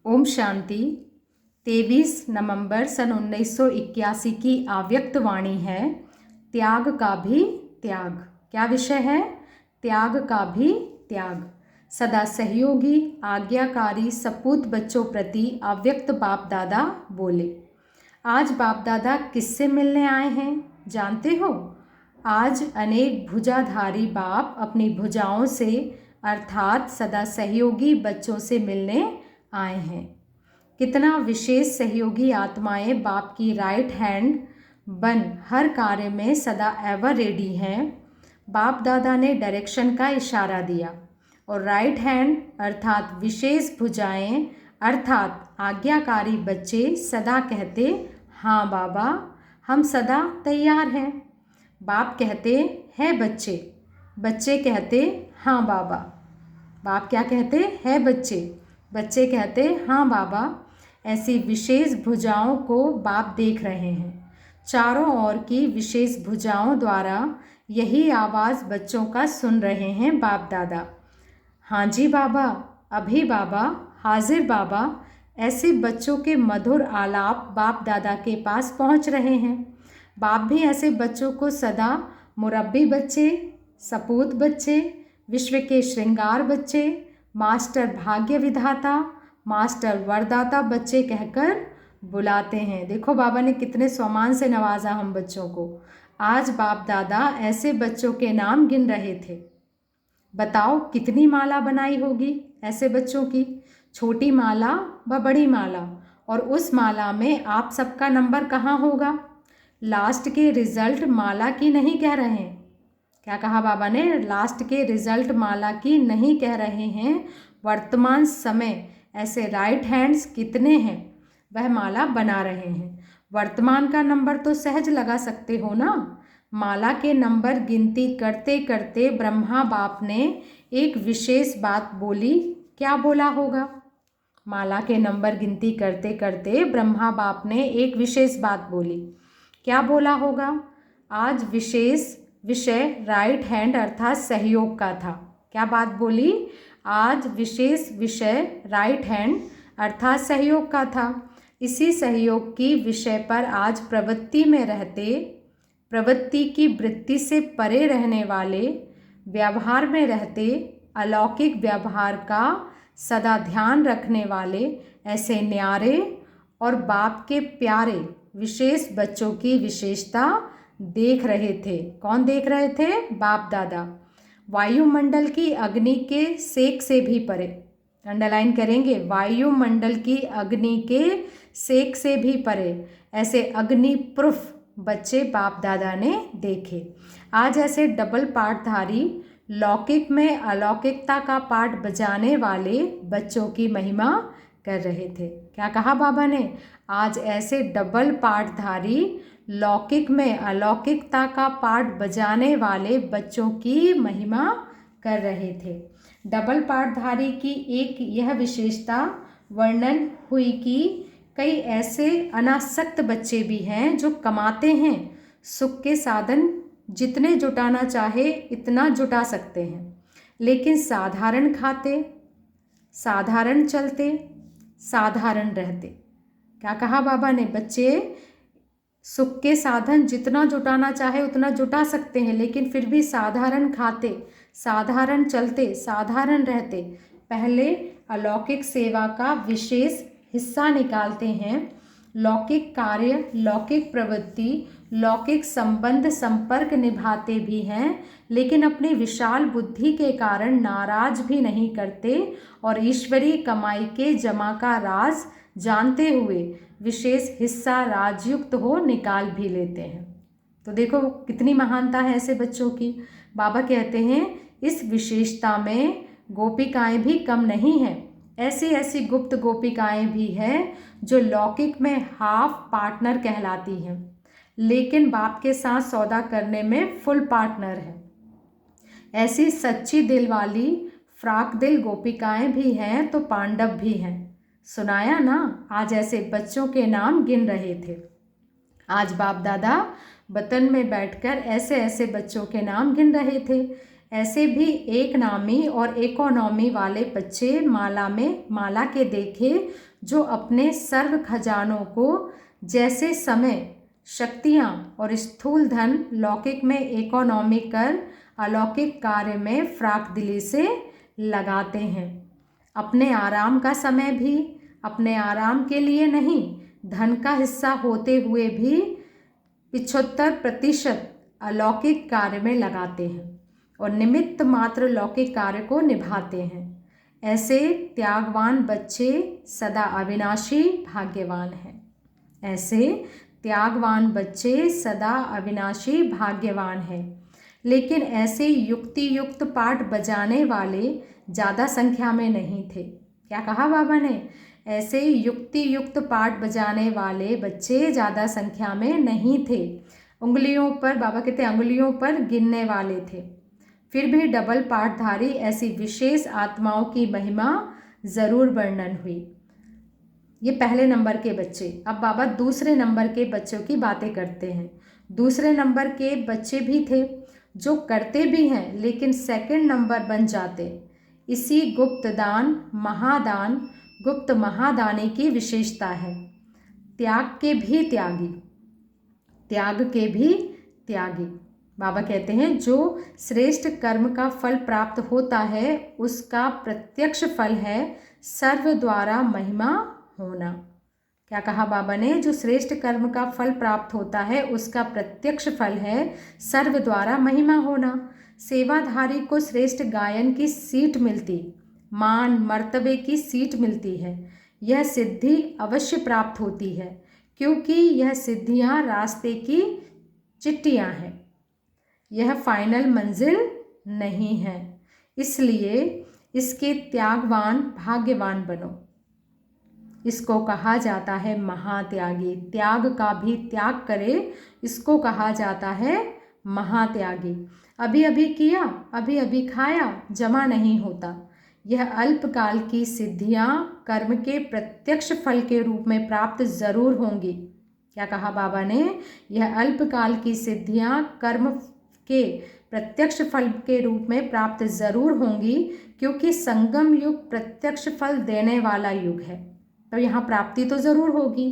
ओम शांति। 23 नवंबर सन 1981 की आव्यक्त वाणी है, त्याग का भी त्याग। क्या विषय है? त्याग का भी त्याग। सदा सहयोगी, आज्ञाकारी, सपूत बच्चों प्रति आव्यक्त बाप दादा बोले। आज बाप दादा किससे मिलने आए हैं जानते हो? आज अनेक भुजाधारी बाप अपनी भुजाओं से अर्थात सदा सहयोगी बच्चों से मिलने आए हैं। कितना विशेष सहयोगी आत्माएं बाप की राइट हैंड बन हर कार्य में सदा एवर रेडी हैं। बाप दादा ने डायरेक्शन का इशारा दिया और राइट हैंड अर्थात विशेष भुजाएं अर्थात आज्ञाकारी बच्चे सदा कहते, हाँ बाबा, हम सदा तैयार हैं। बाप कहते हैं बच्चे, बच्चे कहते हाँ बाबा। बाप क्या कहते हैं? बच्चे, बच्चे कहते हाँ बाबा। ऐसी विशेष भुजाओं को बाप देख रहे हैं। चारों ओर की विशेष भुजाओं द्वारा यही आवाज़ बच्चों का सुन रहे हैं बाप दादा। हाँ जी बाबा, अभी बाबा, हाजिर बाबा। ऐसे बच्चों के मधुर आलाप बाप दादा के पास पहुंच रहे हैं। बाप भी ऐसे बच्चों को सदा मुरब्बी बच्चे, सपूत बच्चे, विश्व के श्रृंगार बच्चे, मास्टर भाग्य विधाता, मास्टर वरदाता बच्चे कहकर बुलाते हैं। देखो बाबा ने कितने सम्मान से नवाजा हम बच्चों को। आज बाप दादा ऐसे बच्चों के नाम गिन रहे थे। बताओ कितनी माला बनाई होगी ऐसे बच्चों की, छोटी माला व बड़ी माला। और उस माला में आप सबका नंबर कहाँ होगा? लास्ट के रिजल्ट माला की नहीं कह रहे हैं। क्या कहा बाबा ने? लास्ट के रिजल्ट माला की नहीं कह रहे हैं। वर्तमान समय ऐसे राइट हैंड्स कितने हैं वह माला बना रहे हैं। वर्तमान का नंबर तो सहज लगा सकते हो ना। माला के नंबर गिनती करते करते ब्रह्मा बाप ने एक विशेष बात बोली। क्या बोला होगा? माला के नंबर गिनती करते करते ब्रह्मा बाप ने एक विशेष बात बोली। क्या बोला होगा? आज विशेष विषय राइट हैंड अर्थात सहयोग का था। क्या बात बोली? आज विशेष विषय राइट हैंड अर्थात सहयोग का था। इसी सहयोग की विषय पर आज प्रवृत्ति में रहते, प्रवृत्ति की वृत्ति से परे रहने वाले, व्यवहार में रहते, अलौकिक व्यवहार का सदा ध्यान रखने वाले ऐसे न्यारे और बाप के प्यारे विशेष बच्चों की विशेषता देख रहे थे। कौन देख रहे थे? बाप दादा। वायुमंडल की अग्नि के सेक से भी परे, अंडरलाइन करेंगे, वायुमंडल की अग्नि के सेक से भी परे ऐसे अग्नि प्रूफ बच्चे बाप दादा ने देखे। आज ऐसे डबल पाठधारी लौकिक में अलौकिकता का पाठ बजाने वाले बच्चों की महिमा कर रहे थे। क्या कहा बाबा ने? आज ऐसे डबल पाठधारी लौकिक में अलौकिकता का पाठ बजाने वाले बच्चों की महिमा कर रहे थे। डबल पाठधारी की एक यह विशेषता वर्णन हुई कि कई ऐसे अनासक्त बच्चे भी हैं जो कमाते हैं, सुख के साधन जितने जुटाना चाहे इतना जुटा सकते हैं, लेकिन साधारण खाते, साधारण चलते, साधारण रहते। क्या कहा बाबा ने? बच्चे सुख के साधन जितना जुटाना चाहे उतना जुटा सकते हैं, लेकिन फिर भी साधारण खाते, साधारण चलते, साधारण रहते। पहले अलौकिक सेवा का विशेष हिस्सा निकालते हैं, लौकिक कार्य, लौकिक प्रवृत्ति, लौकिक संबंध संपर्क निभाते भी हैं, लेकिन अपनी विशाल बुद्धि के कारण नाराज भी नहीं करते और ईश्वरीय कमाई के जमा का राज जानते हुए विशेष हिस्सा राजयुक्त हो निकाल भी लेते हैं। तो देखो कितनी महानता है ऐसे बच्चों की। बाबा कहते हैं इस विशेषता में गोपिकाएं भी कम नहीं हैं। ऐसी ऐसी गुप्त गोपिकाएं भी हैं जो लौकिक में हाफ पार्टनर कहलाती हैं, लेकिन बाप के साथ सौदा करने में फुल पार्टनर है। ऐसी सच्ची दिल वाली फ्राक दिल गोपिकाएं भी हैं तो पांडव भी हैं। सुनाया ना? आज ऐसे बच्चों के नाम गिन रहे थे। आज बाप दादा वतन में बैठकर ऐसे ऐसे बच्चों के नाम गिन रहे थे। ऐसे भी एक नामी और इकोनॉमी वाले बच्चे माला के देखे जो अपने सर्व खजानों को जैसे समय, शक्तियाँ और स्थूल धन लौकिक में इकोनॉमी कर अलौकिक कार्य में फ्राक दिली से लगाते हैं। अपने आराम का समय भी अपने आराम के लिए नहीं, धन का हिस्सा होते हुए भी 75% अलौकिक कार्य में लगाते हैं और निमित्त मात्र लौकिक कार्य को निभाते हैं। ऐसे त्यागवान बच्चे सदा अविनाशी भाग्यवान हैं। ऐसे त्यागवान बच्चे सदा अविनाशी भाग्यवान हैं। लेकिन ऐसे युक्ति युक्त पाठ बजाने वाले ज़्यादा संख्या में नहीं थे। क्या कहा बाबा ने? ऐसे युक्ति युक्त पाठ बजाने वाले बच्चे ज़्यादा संख्या में नहीं थे। उंगलियों पर, बाबा कहते अंगुलियों पर गिनने वाले थे। फिर भी डबल पाठधारी ऐसी विशेष आत्माओं की महिमा ज़रूर वर्णन हुई। ये पहले नंबर के बच्चे। अब बाबा दूसरे नंबर के बच्चों की बातें करते हैं। दूसरे नंबर के बच्चे भी थे जो करते भी हैं लेकिन सेकंड नंबर बन जाते। इसी गुप्त दान, महादान, गुप्त महादानी की विशेषता है। त्याग के भी त्यागी, त्याग के भी त्यागी। बाबा कहते हैं जो श्रेष्ठ कर्म का फल प्राप्त होता है उसका प्रत्यक्ष फल है सर्व द्वारा महिमा होना। क्या कहा बाबा ने? जो श्रेष्ठ कर्म का फल प्राप्त होता है उसका प्रत्यक्ष फल है सर्व द्वारा महिमा होना। सेवाधारी को श्रेष्ठ गायन की सीट मिलती, मान मर्तबे की सीट मिलती है। यह सिद्धि अवश्य प्राप्त होती है क्योंकि यह सिद्धियां रास्ते की चिट्ठियां हैं, यह फाइनल मंजिल नहीं है। इसलिए इसके त्यागवान भाग्यवान बनो। इसको कहा जाता है महात्यागी। त्याग का भी त्याग करे, इसको कहा जाता है महात्यागी। अभी अभी किया, अभी अभी खाया, जमा नहीं होता। यह अल्पकाल की सिद्धियां कर्म के प्रत्यक्ष फल के रूप में प्राप्त जरूर होंगी। क्या कहा बाबा ने? यह अल्पकाल की सिद्धियां कर्म के प्रत्यक्ष फल के रूप में प्राप्त जरूर होंगी क्योंकि संगम युग प्रत्यक्ष फल देने वाला युग है। तो यहाँ प्राप्ति तो ज़रूर होगी।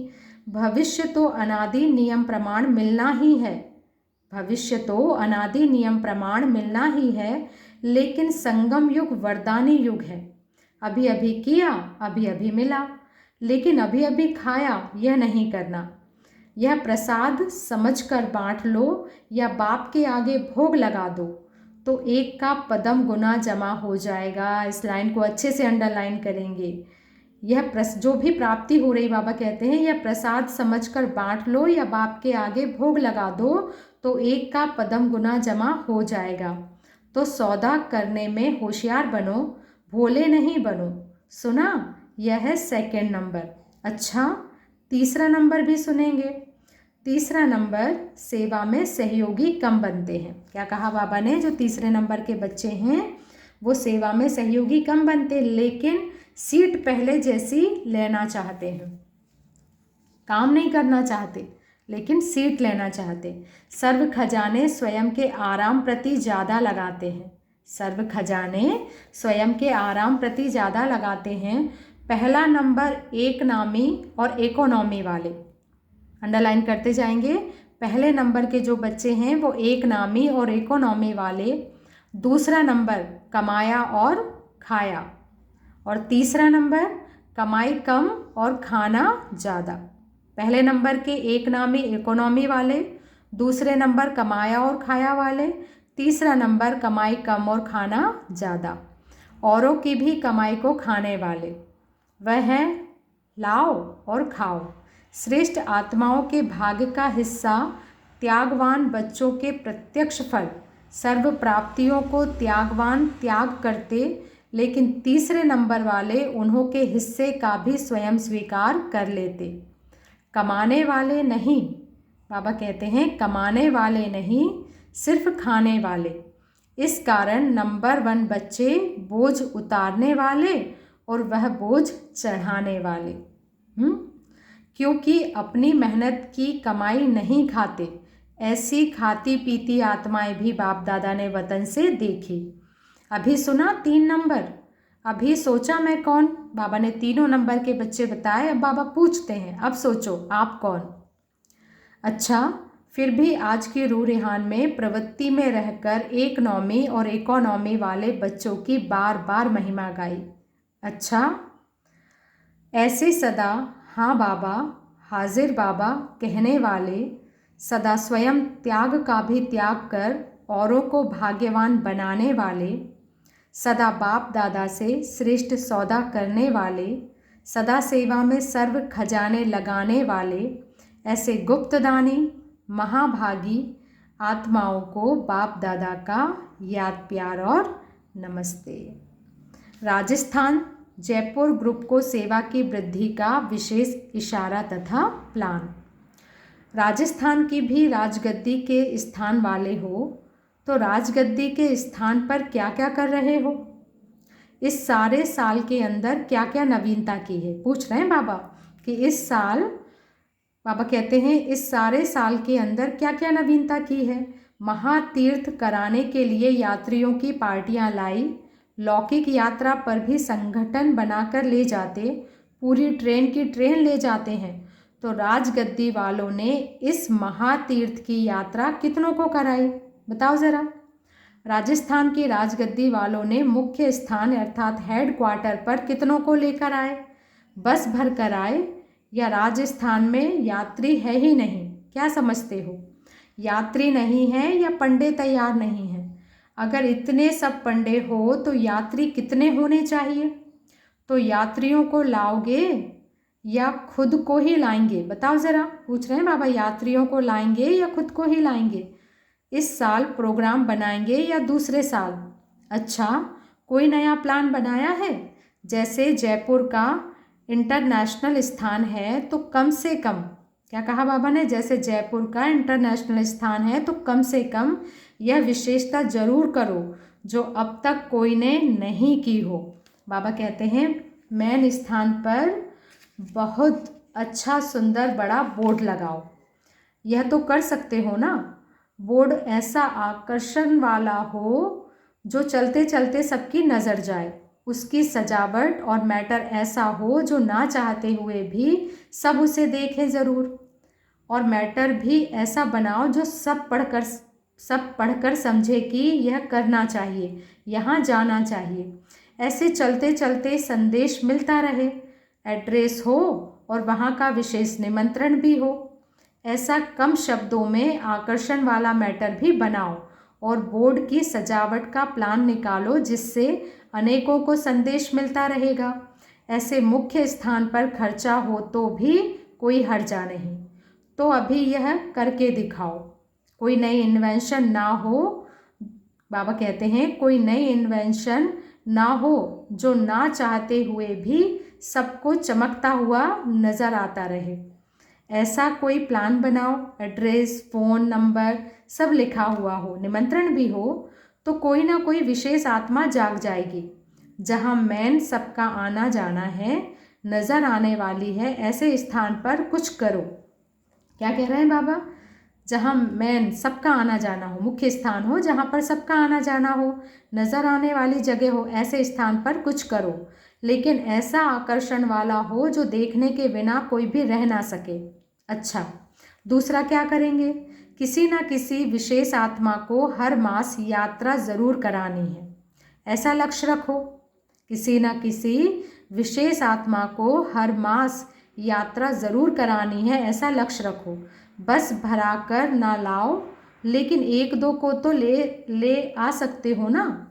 भविष्य तो अनादि नियम प्रमाण मिलना ही है। भविष्य तो अनादि नियम प्रमाण मिलना ही है, लेकिन संगम युग वरदानी युग है। अभी अभी किया, अभी अभी मिला, लेकिन अभी अभी खाया, यह नहीं करना। यह प्रसाद समझकर बांट लो या बाप के आगे भोग लगा दो तो एक का पदम गुना जमा हो जाएगा। इस लाइन को अच्छे से अंडरलाइन करेंगे। यह जो भी प्राप्ति हो रही, बाबा कहते हैं यह प्रसाद समझकर बांट लो या बाप के आगे भोग लगा दो तो एक का पदम गुना जमा हो जाएगा। तो सौदा करने में होशियार बनो, भोले नहीं बनो। सुना? यह है सेकंड नंबर। अच्छा, तीसरा नंबर भी सुनेंगे। तीसरा नंबर, सेवा में सहयोगी कम बनते हैं। क्या कहा बाबा ने? जो तीसरे नंबर के बच्चे हैं वो सेवा में सहयोगी कम बनते, लेकिन सीट पहले जैसी लेना चाहते हैं। काम नहीं करना चाहते लेकिन सीट लेना चाहते। सर्व खजाने स्वयं के आराम प्रति ज़्यादा लगाते हैं। सर्व खजाने स्वयं के आराम प्रति ज़्यादा लगाते हैं। पहला नंबर एक नामी और इकोनॉमी वाले, अंडरलाइन करते जाएंगे। पहले नंबर के जो बच्चे हैं वो एक नामी और इकोनॉमी वाले। दूसरा नंबर कमाया और खाया। और तीसरा नंबर कमाई कम और खाना ज़्यादा। पहले नंबर के एक नामी इकोनॉमी वाले, दूसरे नंबर कमाया और खाया वाले, तीसरा नंबर कमाई कम और खाना ज़्यादा। औरों की भी कमाई को खाने वाले वह हैं लाओ और खाओ। श्रेष्ठ आत्माओं के भाग्य का हिस्सा त्यागवान बच्चों के प्रत्यक्ष फल सर्व प्राप्तियों को त्यागवान त्याग करते, लेकिन तीसरे नंबर वाले उन्हों के हिस्से का भी स्वयं स्वीकार कर लेते। कमाने वाले नहीं, बाबा कहते हैं कमाने वाले नहीं, सिर्फ खाने वाले। इस कारण नंबर 1 बच्चे बोझ उतारने वाले और वह बोझ चढ़ाने वाले। क्योंकि अपनी मेहनत की कमाई नहीं खाते, ऐसी खाती पीती आत्माएं भी बाप दादा ने वतन से देखी। अभी सुना 3 नंबर, अभी सोचा मैं कौन। बाबा ने तीनों नंबर के बच्चे बताए। अब बाबा पूछते हैं, अब सोचो आप कौन। अच्छा, फिर भी आज की रूह रिहान में प्रवृत्ति में रहकर 1 नौवीं और इकोनॉमी वाले बच्चों की बार बार महिमा गाई। अच्छा, ऐसे सदा हाँ बाबा, हाजिर बाबा कहने वाले, सदा स्वयं त्याग का भी त्याग कर औरों को भाग्यवान बनाने वाले, सदा बाप दादा से श्रेष्ठ सौदा करने वाले, सदा सेवा में सर्व खजाने लगाने वाले, ऐसे गुप्तदानी महाभागी आत्माओं को बाप दादा का याद प्यार और नमस्ते। राजस्थान जयपुर ग्रुप को सेवा की वृद्धि का विशेष इशारा तथा प्लान। राजस्थान की भी राजगद्दी के स्थान वाले हो तो राजगद्दी के स्थान पर क्या क्या कर रहे हो? इस सारे साल के अंदर क्या क्या नवीनता की है? पूछ रहे हैं बाबा कि इस साल, बाबा कहते हैं इस सारे साल के अंदर क्या क्या नवीनता की है। महातीर्थ कराने के लिए यात्रियों की पार्टियां लाई, लौकिक यात्रा पर भी संगठन बनाकर ले जाते, पूरी ट्रेन की ट्रेन ले जाते हैं। तो राजगद्दी वालों ने इस महातीर्थ की यात्रा कितनों को कराई? बताओ ज़रा। राजस्थान की राजगद्दी वालों ने मुख्य स्थान अर्थात हेड क्वार्टर पर कितनों को लेकर आए? बस भर कर आए या राजस्थान में यात्री है ही नहीं? क्या समझते हो? यात्री नहीं है या पंडे तैयार नहीं हैं? अगर इतने सब पंडे हो तो यात्री कितने होने चाहिए? तो यात्रियों को लाओगे या खुद को ही लाएंगे? बताओ ज़रा। पूछ रहे हैं बाबा, यात्रियों को लाएंगे या खुद को ही लाएंगे? इस साल प्रोग्राम बनाएंगे या दूसरे साल? अच्छा, कोई नया प्लान बनाया है? जैसे जयपुर का इंटरनेशनल स्थान है तो कम से कम, क्या कहा बाबा ने? जैसे जयपुर का इंटरनेशनल स्थान है तो कम से कम यह विशेषता जरूर करो जो अब तक कोई ने नहीं की हो। बाबा कहते हैं मेन स्थान पर बहुत अच्छा सुंदर बड़ा बोर्ड लगाओ। यह तो कर सकते हो ना? बोर्ड ऐसा आकर्षण वाला हो जो चलते चलते सबकी नज़र जाए। उसकी सजावट और मैटर ऐसा हो जो ना चाहते हुए भी सब उसे देखें ज़रूर। और मैटर भी ऐसा बनाओ जो सब पढ़कर समझे कि यह करना चाहिए, यहाँ जाना चाहिए। ऐसे चलते चलते संदेश मिलता रहे, एड्रेस हो और वहाँ का विशेष निमंत्रण भी हो। ऐसा कम शब्दों में आकर्षण वाला मैटर भी बनाओ और बोर्ड की सजावट का प्लान निकालो जिससे अनेकों को संदेश मिलता रहेगा। ऐसे मुख्य स्थान पर खर्चा हो तो भी कोई हर्जा नहीं। तो अभी यह करके दिखाओ। कोई नई इन्वेंशन ना हो, बाबा कहते हैं कोई नई इन्वेंशन ना हो जो ना चाहते हुए भी सबको चमकता हुआ नज़र आता रहे। ऐसा कोई प्लान बनाओ, एड्रेस, फ़ोन नंबर सब लिखा हुआ हो, निमंत्रण भी हो, तो कोई ना कोई विशेष आत्मा जाग जाएगी। जहाँ मैन सबका आना जाना है, नज़र आने वाली है, ऐसे स्थान पर कुछ करो। क्या कह रहे हैं बाबा? जहाँ मैन सबका आना जाना हो, मुख्य स्थान हो जहाँ पर सबका आना जाना हो, नज़र आने वाली जगह हो, ऐसे स्थान पर कुछ करो, लेकिन ऐसा आकर्षण वाला हो जो देखने के बिना कोई भी रह ना सके। अच्छा, दूसरा क्या करेंगे? किसी न किसी विशेष आत्मा को हर मास यात्रा ज़रूर करानी है, ऐसा लक्ष्य रखो। किसी न किसी विशेष आत्मा को हर मास यात्रा ज़रूर करानी है, ऐसा लक्ष्य रखो। बस भरा कर ना लाओ, लेकिन 1-2 को तो ले आ सकते हो ना।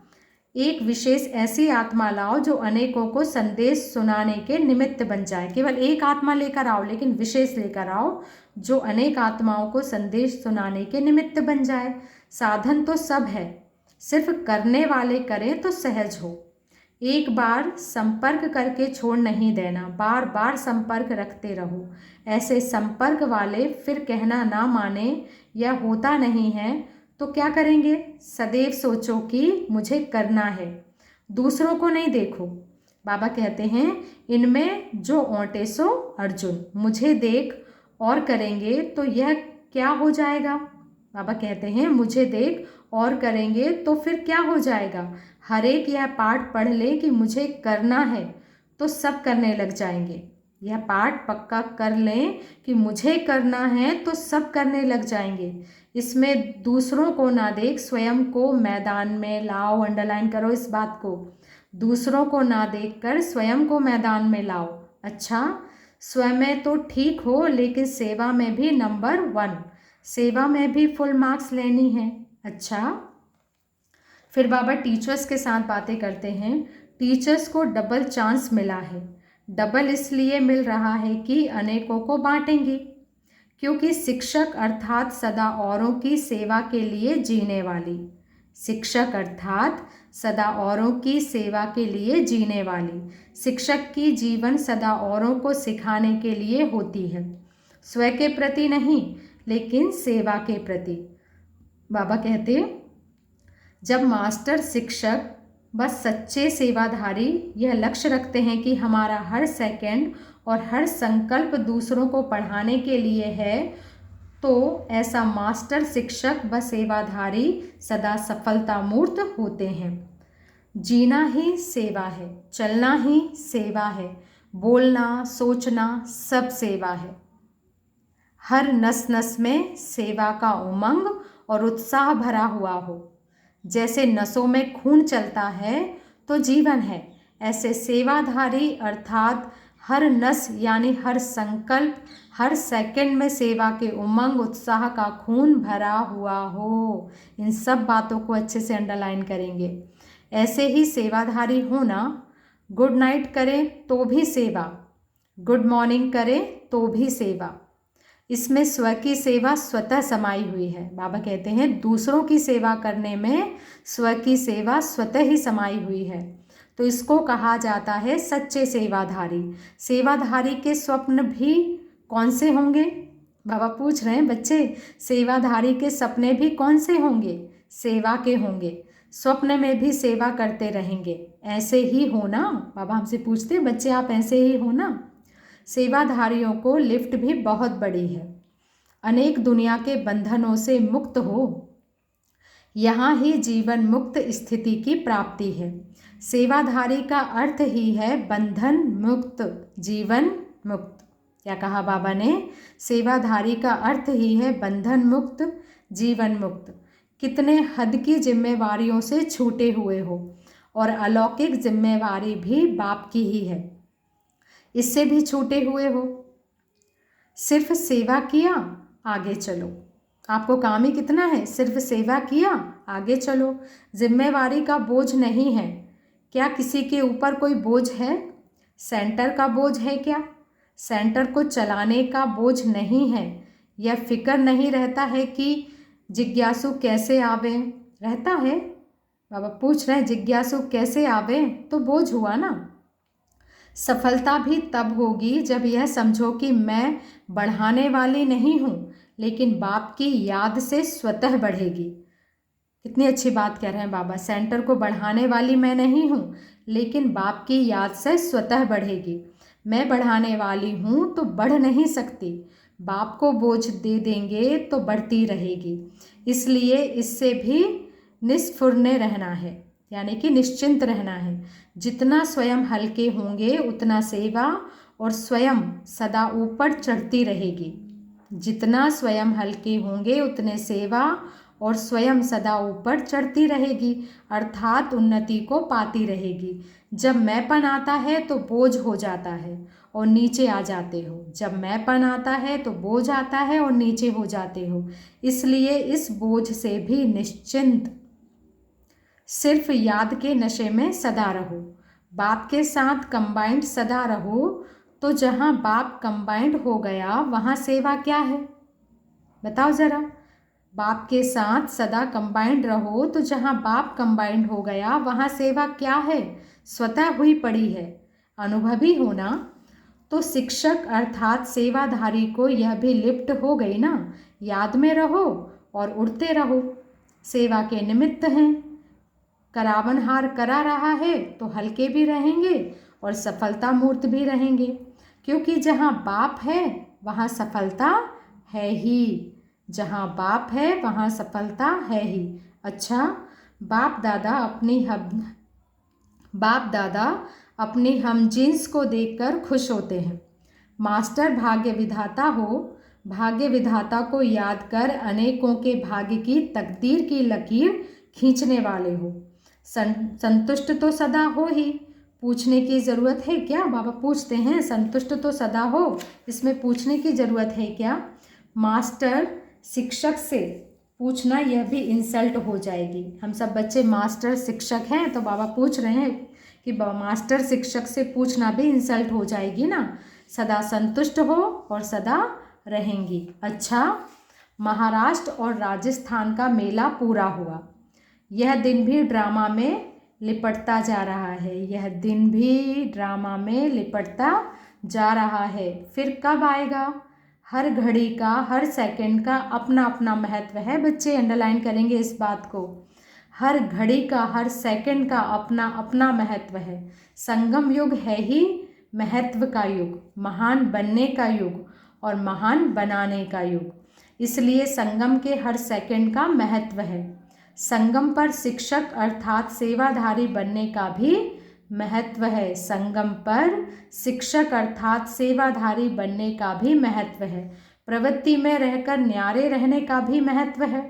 एक विशेष ऐसी आत्मा लाओ जो अनेकों को संदेश सुनाने के निमित्त बन जाए। केवल एक आत्मा लेकर आओ, लेकिन विशेष लेकर आओ जो अनेक आत्माओं को संदेश सुनाने के निमित्त बन जाए। साधन तो सब है, सिर्फ करने वाले करें तो सहज हो। एक बार संपर्क करके छोड़ नहीं देना, बार बार संपर्क रखते रहो। ऐसे संपर्क वाले फिर कहना ना माने या होता नहीं है तो क्या करेंगे? सदैव सोचो कि मुझे करना है, दूसरों को नहीं देखो। बाबा कहते हैं इनमें जो ओंटे सो अर्जुन, मुझे देख और करेंगे तो यह क्या हो जाएगा? बाबा कहते हैं मुझे देख और करेंगे तो फिर क्या हो जाएगा। हर एक यह पाठ पढ़ ले कि मुझे करना है तो सब करने लग जाएंगे। यह पाठ पक्का कर लें कि मुझे करना है तो सब करने लग जाएंगे। इसमें दूसरों को ना देख, स्वयं को मैदान में लाओ। अंडरलाइन करो इस बात को। दूसरों को ना देखकर स्वयं को मैदान में लाओ। अच्छा, स्वयं में तो ठीक हो लेकिन सेवा में भी नंबर 1, सेवा में भी फुल मार्क्स लेनी है। अच्छा, फिर बाबा टीचर्स के साथ बातें करते हैं। टीचर्स को डबल चांस मिला है। डबल इसलिए मिल रहा है कि अनेकों को बांटेंगे, क्योंकि शिक्षक अर्थात सदा औरों की सेवा के लिए जीने वाली, शिक्षक अर्थात सदा औरों की सेवा के लिए जीने वाली, शिक्षक की जीवन सदा औरों को सिखाने के लिए होती है, स्वयं के प्रति नहीं लेकिन सेवा के प्रति। बाबा कहते जब मास्टर शिक्षक बस सच्चे सेवाधारी यह लक्ष्य रखते हैं कि हमारा हर सेकंड और हर संकल्प दूसरों को पढ़ाने के लिए है, तो ऐसा मास्टर शिक्षक व सेवाधारी सदा सफलता मूर्त होते हैं। जीना ही सेवा है, चलना ही सेवा है, बोलना सोचना सब सेवा है। हर नस नस में सेवा का उमंग और उत्साह भरा हुआ हो। जैसे नसों में खून चलता है तो जीवन है, ऐसे सेवाधारी अर्थात हर नस यानी हर संकल्प, हर सेकंड में सेवा के उमंग उत्साह का खून भरा हुआ हो। इन सब बातों को अच्छे से अंडरलाइन करेंगे। ऐसे ही सेवाधारी होना। गुड नाइट करें तो भी सेवा, गुड मॉर्निंग करें तो भी सेवा। इसमें स्व की सेवा स्वतः समाई हुई है। बाबा कहते हैं दूसरों की सेवा करने में स्व की सेवा स्वतः ही समाई हुई है, तो इसको कहा जाता है सच्चे सेवाधारी। सेवाधारी के स्वप्न भी कौन से होंगे? बाबा पूछ रहे हैं बच्चे, सेवाधारी के सपने भी कौन से होंगे? सेवा के होंगे। स्वप्न में भी सेवा करते रहेंगे। ऐसे ही हो ना? बाबा हमसे पूछते बच्चे आप ऐसे ही हो ना? सेवाधारियों को लिफ्ट भी बहुत बड़ी है। अनेक दुनिया के बंधनों से मुक्त हो, यहाँ ही जीवन मुक्त स्थिति की प्राप्ति है। सेवाधारी का अर्थ ही है बंधन मुक्त, जीवन मुक्त। क्या कहा बाबा ने? सेवाधारी का अर्थ ही है बंधन मुक्त, जीवन मुक्त। कितने हद की जिम्मेवारियों से छूटे हुए हो, और अलौकिक जिम्मेवारी भी बाप की ही है, इससे भी छूटे हुए हो। सिर्फ सेवा किया, आगे चलो। आपको काम ही कितना है? सिर्फ सेवा किया, आगे चलो। जिम्मेवारी का बोझ नहीं है। क्या किसी के ऊपर कोई बोझ है? सेंटर का बोझ है क्या? सेंटर को चलाने का बोझ नहीं है। यह फिक्र नहीं रहता है कि जिज्ञासु कैसे आवे? रहता है। बाबा पूछ रहे हैं जिज्ञासु कैसे आवे? तो बोझ हुआ ना। सफलता भी तब होगी जब यह समझो कि मैं बढ़ाने वाली नहीं हूँ, लेकिन बाप की याद से स्वतः बढ़ेगी। कितनी अच्छी बात कह रहे हैं बाबा। सेंटर को बढ़ाने वाली मैं नहीं हूँ, लेकिन बाप की याद से स्वतः बढ़ेगी। मैं बढ़ाने वाली हूँ तो बढ़ नहीं सकती। बाप को बोझ दे देंगे तो बढ़ती रहेगी। इसलिए इससे भी निस्फुरने रहना है, यानी कि निश्चिंत रहना है। जितना स्वयं हल्के होंगे उतना सेवा और स्वयं सदा ऊपर चढ़ती रहेगी। जितना स्वयं हल्के होंगे उतने सेवा और स्वयं सदा ऊपर चढ़ती रहेगी, अर्थात उन्नति को पाती रहेगी। जब मैंपन आता है तो बोझ हो जाता है और नीचे आ जाते हो। जब मैंपन आता है तो बोझ आता है और नीचे हो जाते हो। इसलिए इस बोझ से भी निश्चिंत, सिर्फ याद के नशे में सदा रहो। बाप के साथ कंबाइंड सदा रहो। तो जहाँ बाप कंबाइंड हो गया वहाँ सेवा क्या है? बताओ ज़रा। बाप के साथ सदा कंबाइंड रहो तो जहाँ बाप कंबाइंड हो गया वहाँ सेवा क्या है? स्वतः हुई पड़ी है। अनुभवी होना। तो शिक्षक अर्थात सेवाधारी को यह भी लिफ्ट हो गई ना। याद में रहो और उड़ते रहो। सेवा के निमित्त हैं। करावनहार करा रहा है तो हल्के भी रहेंगे और सफलता मूर्त भी रहेंगे, क्योंकि जहाँ बाप है वहाँ सफलता है ही। जहाँ बाप है वहाँ सफलता है ही। अच्छा, बाप दादा अपनी हमजिन्स को देखकर खुश होते हैं। मास्टर भाग्य विधाता हो, भाग्य विधाता को याद कर अनेकों के भाग्य की तकदीर की लकीर खींचने वाले हो। संतुष्ट तो सदा हो ही, पूछने की ज़रूरत है क्या? बाबा पूछते हैं, संतुष्ट तो सदा हो, इसमें पूछने की ज़रूरत है क्या? मास्टर शिक्षक से पूछना यह भी इंसल्ट हो जाएगी। हम सब बच्चे मास्टर शिक्षक हैं, तो बाबा पूछ रहे हैं कि मास्टर शिक्षक से पूछना भी इंसल्ट हो जाएगी ना। सदा संतुष्ट हो और सदा रहेंगी। अच्छा, महाराष्ट्र और राजस्थान का मेला पूरा हुआ। यह दिन भी ड्रामा में लिपटता जा रहा है। यह दिन भी ड्रामा में लिपटता जा रहा है। फिर कब आएगा? हर घड़ी का, हर सेकंड का अपना अपना महत्व है। बच्चे अंडरलाइन करेंगे इस बात को। हर घड़ी का, हर सेकंड का अपना अपना महत्व है। संगम युग है ही महत्व का युग, महान बनने का युग और महान बनाने का युग। इसलिए संगम के हर सेकंड का महत्व है। संगम पर शिक्षक अर्थात सेवाधारी बनने का भी महत्व है। संगम पर शिक्षक अर्थात सेवाधारी बनने का भी महत्व है। प्रवृत्ति में रहकर न्यारे रहने का भी महत्व है।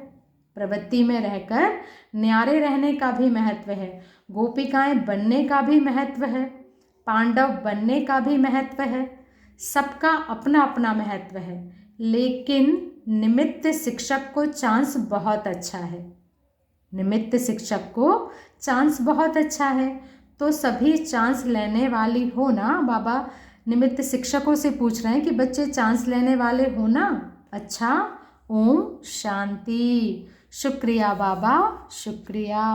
प्रवृत्ति में रहकर न्यारे रहने का भी महत्व है। गोपिकाएं बनने का भी महत्व है। पांडव बनने का भी महत्व है। सबका अपना अपना महत्व है। लेकिन निमित्त शिक्षक को चांस बहुत अच्छा है। निमित्त शिक्षक को चांस बहुत अच्छा है। तो सभी चांस लेने वाली हो ना। बाबा निमित्त शिक्षकों से पूछ रहे हैं कि बच्चे चांस लेने वाले हो ना। अच्छा, ओम शांति। शुक्रिया बाबा, शुक्रिया।